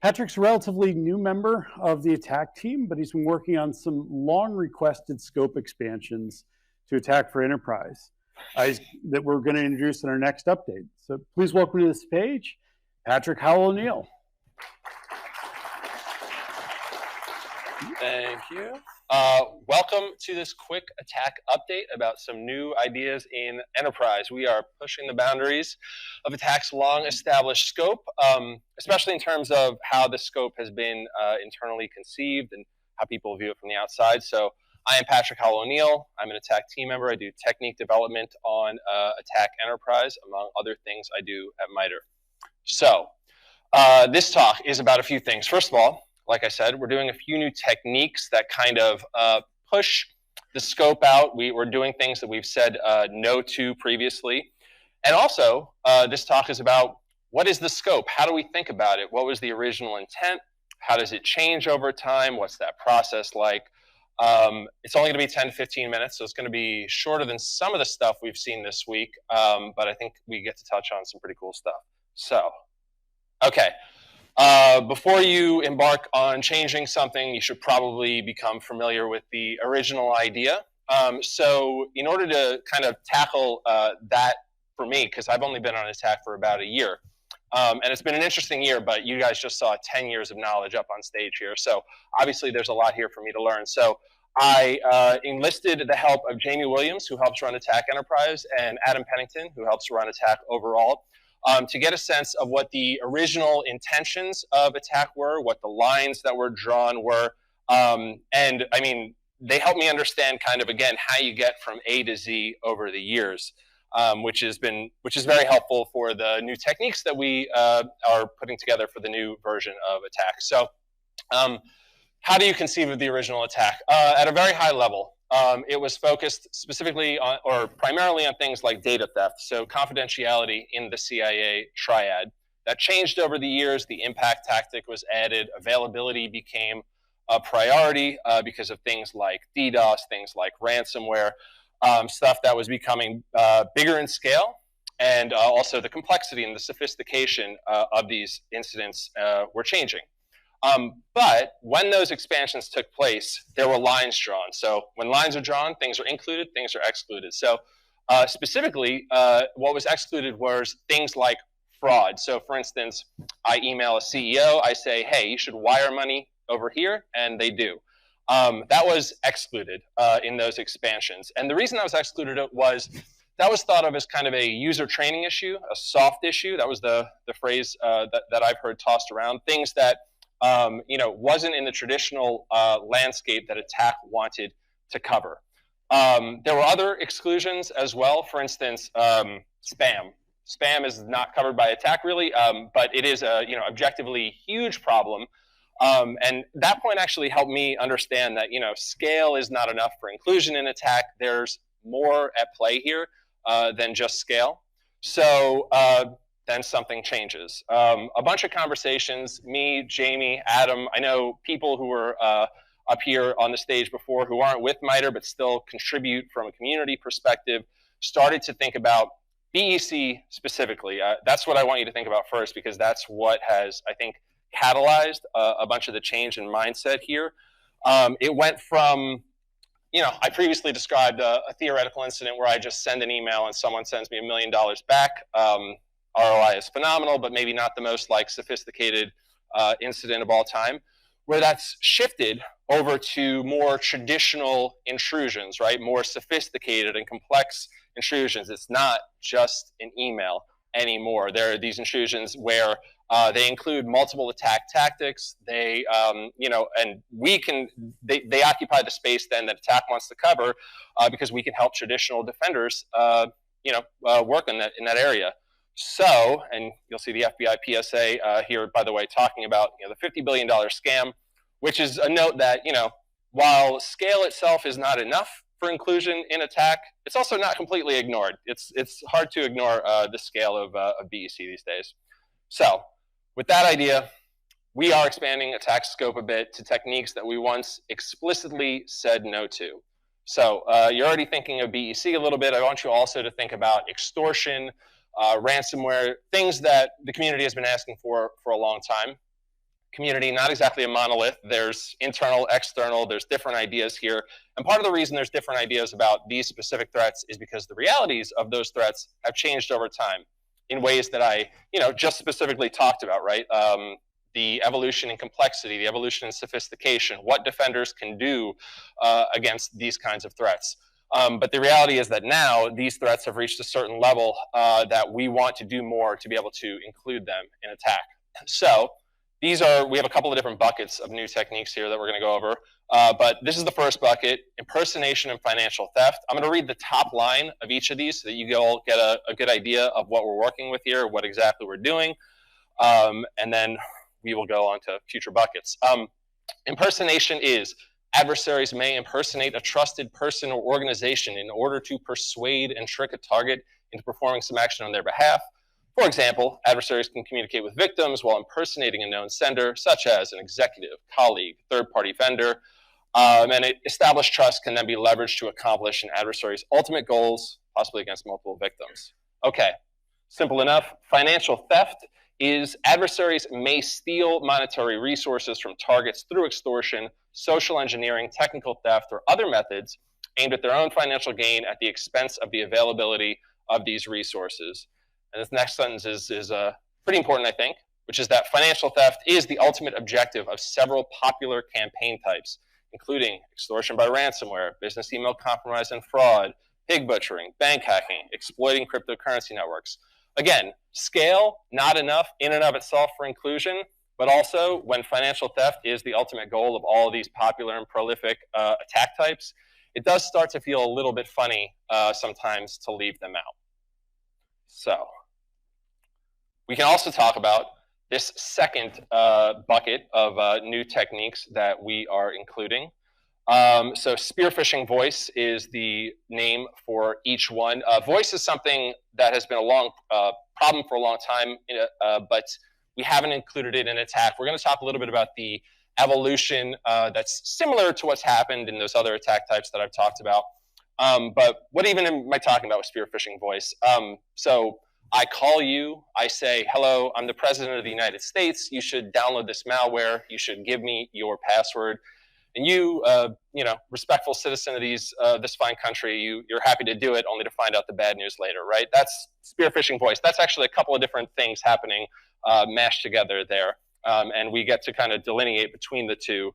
Patrick's a relatively new member of the ATT&CK team, but he's been working on some long requested scope expansions to ATT&CK for Enterprise that we're going to introduce in our next update. So please welcome to this page, Patrick Howell O'Neill. Thank you. Welcome to this quick ATT&CK update about some new ideas in Enterprise. We are pushing the boundaries of ATT&CK's long-established scope, especially in terms of how the scope has been internally conceived and how people view it from the outside. So I am Patrick Howell O'Neill. I'm an ATT&CK team member. I do technique development on ATT&CK Enterprise, among other things I do at MITRE. So this talk is about a few things. First of all, like I said, we're doing a few new techniques that kind of push the scope out. We're doing things that we've said no to previously. And also, this talk is about what is the scope? How do we think about it? What was the original intent? How does it change over time? What's that process like? It's only going to be 10 to 15 minutes, so it's going to be shorter than some of the stuff we've seen this week, but I think we get to touch on some pretty cool stuff. So, okay. Before you embark on changing something, you should probably become familiar with the original idea. So in order to kind of tackle that for me, because I've only been on ATT&CK for about a year, and it's been an interesting year, but you guys just saw 10 years of knowledge up on stage here. So obviously there's a lot here for me to learn. So I enlisted the help of Jamie Williams, who helps run ATT&CK Enterprise, and Adam Pennington, who helps run ATT&CK overall. To get a sense of what the original intentions of ATT&CK were, what the lines that were drawn were, and I mean, they helped me understand kind of, again, how you get from A to Z over the years, which is very helpful for the new techniques that we are putting together for the new version of ATT&CK. So how do you conceive of the original ATT&CK? At a very high level. It was focused specifically on, or primarily on things like data theft, so confidentiality in the CIA triad. That changed over the years. The impact tactic was added. Availability became a priority because of things like DDoS, things like ransomware, stuff that was becoming bigger in scale, and also the complexity and the sophistication of these incidents were changing. But when those expansions took place, there were lines drawn. So when lines are drawn, things are included, things are excluded. So specifically, what was excluded was things like fraud. So for instance, I email a CEO, I say, hey, you should wire money over here, and they do. That was excluded in those expansions. And the reason that was excluded was that was thought of as kind of a user training issue, a soft issue. That was the phrase that I've heard tossed around. Things that wasn't in the traditional landscape that ATT&CK wanted to cover. There were other exclusions as well. For instance, spam. Spam is not covered by ATT&CK really, but it is a objectively huge problem. And that point actually helped me understand that scale is not enough for inclusion in ATT&CK. There's more at play here than just scale. So then something changes. A bunch of conversations, me, Jamie, Adam. I know people who were up here on the stage before who aren't with MITRE but still contribute from a community perspective, started to think about BEC specifically. That's what I want you to think about first, because that's what has, I think, catalyzed a bunch of the change in mindset here. It went from, I previously described a theoretical incident where I just send an email and someone sends me $1 million back. ROI is phenomenal, but maybe not the most sophisticated incident of all time, where that's shifted over to more traditional intrusions, right? More sophisticated and complex intrusions. It's not just an email anymore. There are these intrusions where they include multiple attack tactics. They, and they occupy the space then that ATT&CK wants to cover because we can help traditional defenders, work in that area. So, and you'll see the FBI PSA here, by the way, talking about the $50 billion scam, which is a note that while scale itself is not enough for inclusion in ATT&CK, it's also not completely ignored. It's hard to ignore the scale of BEC these days. So, with that idea, we are expanding ATT&CK's scope a bit to techniques that we once explicitly said no to. So, you're already thinking of BEC a little bit. I want you also to think about extortion, ransomware, things that the community has been asking for a long time. community, not exactly a monolith. There's internal, external, there's different ideas here. And part of the reason there's different ideas about these specific threats is because the realities of those threats have changed over time in ways that I, just specifically talked about, right? The evolution in complexity, the evolution in sophistication, what defenders can do against these kinds of threats. But the reality is that now these threats have reached a certain level that we want to do more to be able to include them in attack. So we have a couple of different buckets of new techniques here that we're going to go over. But this is the first bucket, impersonation and financial theft. I'm going to read the top line of each of these so that you all get a good idea of what we're working with here, what exactly we're doing. And then we will go on to future buckets. Impersonation is adversaries may impersonate a trusted person or organization in order to persuade and trick a target into performing some action on their behalf. For example, adversaries can communicate with victims while impersonating a known sender, such as an executive, colleague, third-party vendor. And established trust can then be leveraged to accomplish an adversary's ultimate goals, possibly against multiple victims. Okay, simple enough. Financial theft is adversaries may steal monetary resources from targets through extortion, social engineering, technical theft, or other methods aimed at their own financial gain at the expense of the availability of these resources. And this next sentence is pretty important, I think, which is that financial theft is the ultimate objective of several popular campaign types, including extortion by ransomware, business email compromise and fraud, pig butchering, bank hacking, exploiting cryptocurrency networks. Again, scale, not enough in and of itself for inclusion, but also when financial theft is the ultimate goal of all of these popular and prolific attack types, it does start to feel a little bit funny sometimes to leave them out. So we can also talk about this second bucket of new techniques that we are including. So Spearfishing Voice is the name for each one. Voice is something that has been a long problem for a long time, but we haven't included it in attack. We're going to talk a little bit about the evolution that's similar to what's happened in those other attack types that I've talked about. But what even am I talking about with Spearfishing Voice? So I call you, I say, hello, I'm the president of the United States. You should download this malware. You should give me your password. And you, respectful citizen of this fine country, you're happy to do it only to find out the bad news later, right? That's Spearfishing Voice. That's actually a couple of different things happening mashed together there. And we get to kind of delineate between the two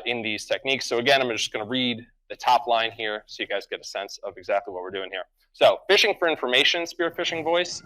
in these techniques. So again, I'm just going to read the top line here so you guys get a sense of exactly what we're doing here. So phishing for information, Spearfishing Voice,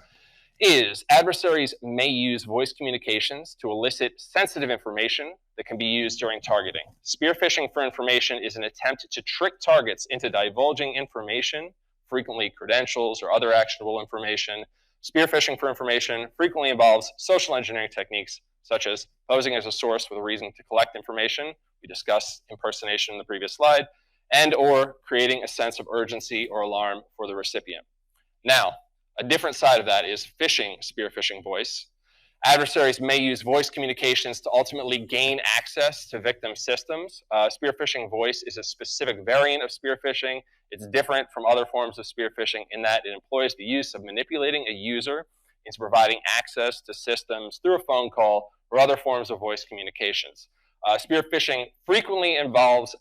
is adversaries may use voice communications to elicit sensitive information that can be used during targeting. Spearfishing for information is an attempt to trick targets into divulging information, frequently credentials or other actionable information. Spearfishing for information frequently involves social engineering techniques such as posing as a source with a reason to collect information. We discussed impersonation in the previous slide, and or creating a sense of urgency or alarm for the recipient. Now, a different side of that is Spearfishing Voice. Adversaries may use voice communications to ultimately gain access to victim systems. Spearfishing Voice is a specific variant of spearfishing. It's different from other forms of spearfishing in that it employs the use of manipulating a user into providing access to systems through a phone call or other forms of voice communications. Spearfishing frequently involves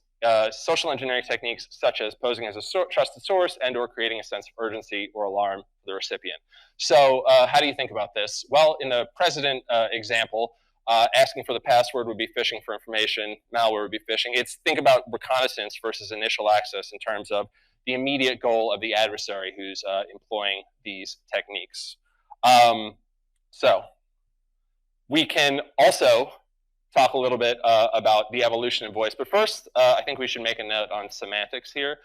social engineering techniques such as posing as a trusted source and or creating a sense of urgency or alarm for the recipient. So how do you think about this? Well, in the president example, asking for the password would be phishing for information, malware would be phishing. Think about reconnaissance versus initial access in terms of the immediate goal of the adversary who's employing these techniques. So we can also talk a little bit about the evolution of voice. But first, I think we should make a note on semantics here.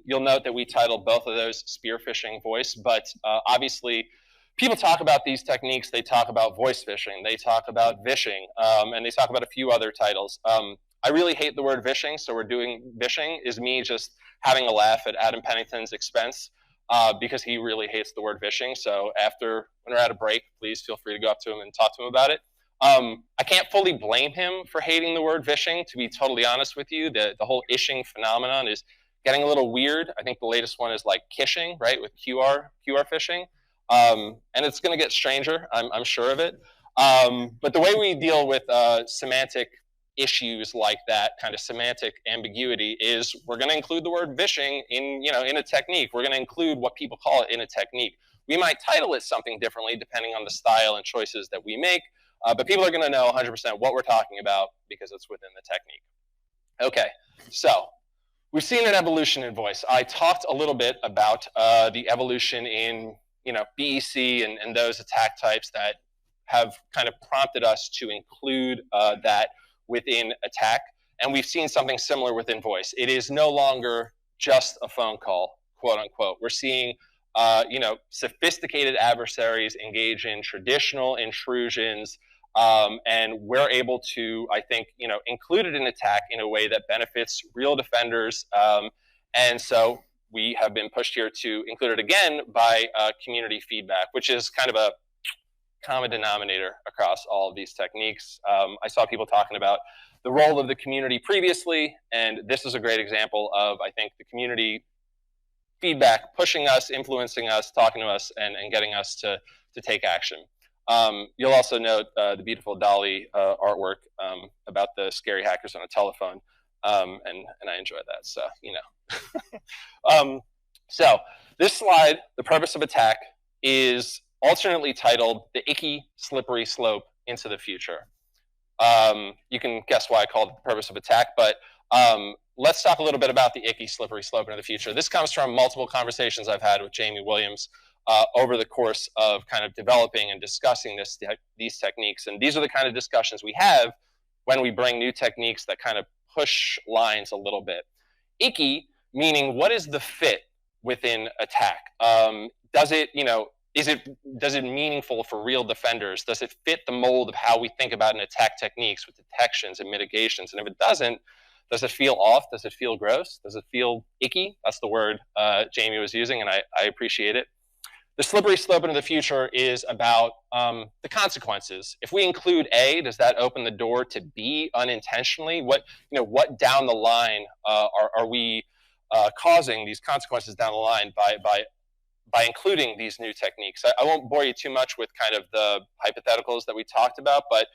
You'll note that we titled both of those Spearfishing Voice, but obviously people talk about these techniques. They talk about voice phishing, they talk about vishing, and they talk about a few other titles. I really hate the word vishing, so we're doing vishing is me just having a laugh at Adam Pennington's expense because he really hates the word vishing. So when we're at a break, please feel free to go up to him and talk to him about it. I can't fully blame him for hating the word vishing, to be totally honest with you. The whole ishing phenomenon is getting a little weird. I think the latest one is like kishing, right, with QR phishing. And it's going to get stranger, I'm sure of it. But the way we deal with semantic issues like that, kind of semantic ambiguity, is we're going to include the word vishing in a technique. We're going to include what people call it in a technique. We might title it something differently depending on the style and choices that we make, but people are going to know 100% what we're talking about because it's within the technique. Okay, so we've seen an evolution in voice. I talked a little bit about the evolution in BEC and those attack types that have kind of prompted us to include that within attack. And we've seen something similar within voice. It is no longer just a phone call, quote unquote. We're seeing sophisticated adversaries engage in traditional intrusions, and we're able to, I think, include it in attack in a way that benefits real defenders. And so we have been pushed here to include it again by community feedback, which is kind of a common denominator across all of these techniques. I saw people talking about the role of the community previously, and this is a great example of, I think, the community feedback pushing us, influencing us, talking to us, and getting us to take action. You'll also note the beautiful Dolly artwork about the scary hackers on a telephone, and I enjoy that. So so this slide, the purpose of attack, is alternately titled "The Icky Slippery Slope into the Future." You can guess why I called it the purpose of attack, but let's talk a little bit about the icky slippery slope into the future. This comes from multiple conversations I've had with Jamie Williams over the course of kind of developing and discussing these techniques. And these are the kind of discussions we have when we bring new techniques that kind of push lines a little bit. Icky, meaning what is the fit within attack? Does it meaningful for real defenders? Does it fit the mold of how we think about an attack techniques with detections and mitigations? And if it doesn't, does it feel off? Does it feel gross? Does it feel icky? That's the word Jamie was using, and I appreciate it. The slippery slope into the future is about the consequences. If we include A, does that open the door to B unintentionally? What down the line are we causing these consequences down the line by including these new techniques? I won't bore you too much with kind of the hypotheticals that we talked about, but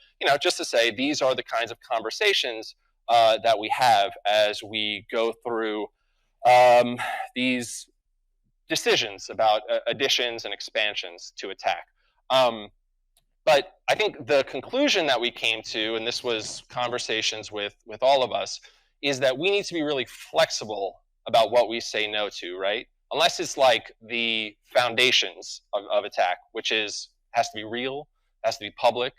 just to say these are the kinds of conversations that we have as we go through these decisions about additions and expansions to attack. But I think the conclusion that we came to, and this was conversations with all of us, is that we need to be really flexible about what we say no to, right? Unless it's like the foundations of attack, which has to be real, has to be public,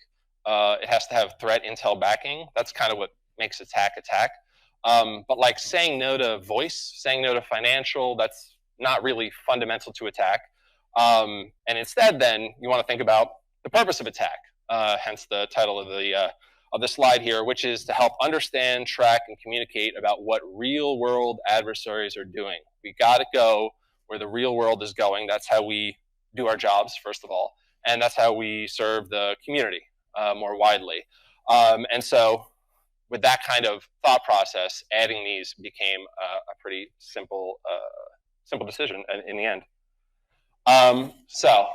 it has to have threat intel backing. That's kind of what makes attack. But like saying no to voice, saying no to financial, that's not really fundamental to attack. And instead, then you want to think about the purpose of attack. Hence the title of the slide here, which is to help understand, track, and communicate about what real-world adversaries are doing. We got to go where the real world is going. That's how we do our jobs, first of all, and that's how we serve the community more widely. And so with that kind of thought process, adding these became a pretty simple decision in the end. So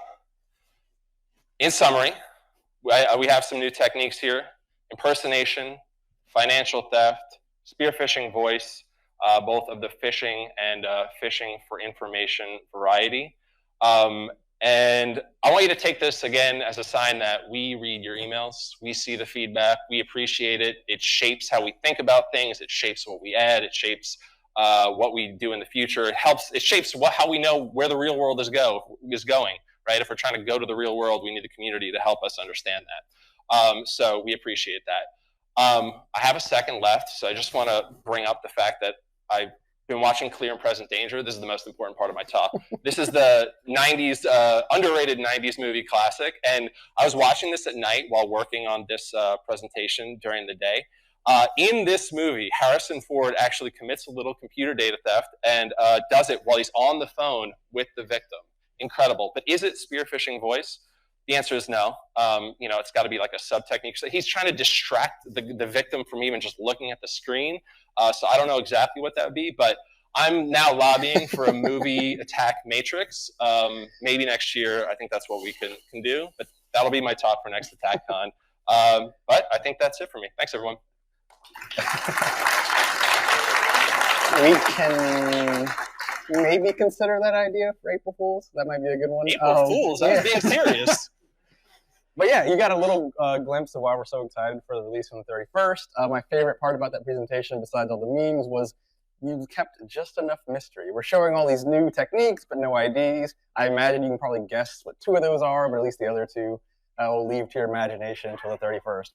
in summary, we have some new techniques here: impersonation, financial theft, spearfishing voice, both of the phishing and phishing for information variety. And I want you to take this again as a sign that we read your emails, we see the feedback, we appreciate it. It shapes how we think about things, it shapes what we add, it shapes what we do in the future. It shapes how we know where the real world is going, right? If we're trying to go to the real world, we need the community to help us understand that. So we appreciate that. I have a second left, so I just want to bring up the fact that I've been watching Clear and Present Danger. This is the most important part of my talk. This is the 90s, underrated 90s movie classic, and I was watching this at night while working on this presentation during the day. In this movie, Harrison Ford actually commits a little computer data theft and does it while he's on the phone with the victim. Incredible. But is it spearfishing voice? The answer is no. It's got to be like a sub-technique. So he's trying to distract the victim from even just looking at the screen. So I don't know exactly what that would be, but I'm now lobbying for a movie attack matrix. Maybe next year, I think that's what we can do. But that'll be my talk for next ATT&CKcon. But I think that's it for me. Thanks, everyone. We can maybe consider that idea for April Fools. That might be a good one. April Fools? I was being serious. But yeah, you got a little glimpse of why we're so excited for the release on the 31st. My favorite part about that presentation, besides all the memes, was you kept just enough mystery. We're showing all these new techniques, but no IDs. I imagine you can probably guess what 2 of those are, but at least the other 2 will leave to your imagination until the 31st.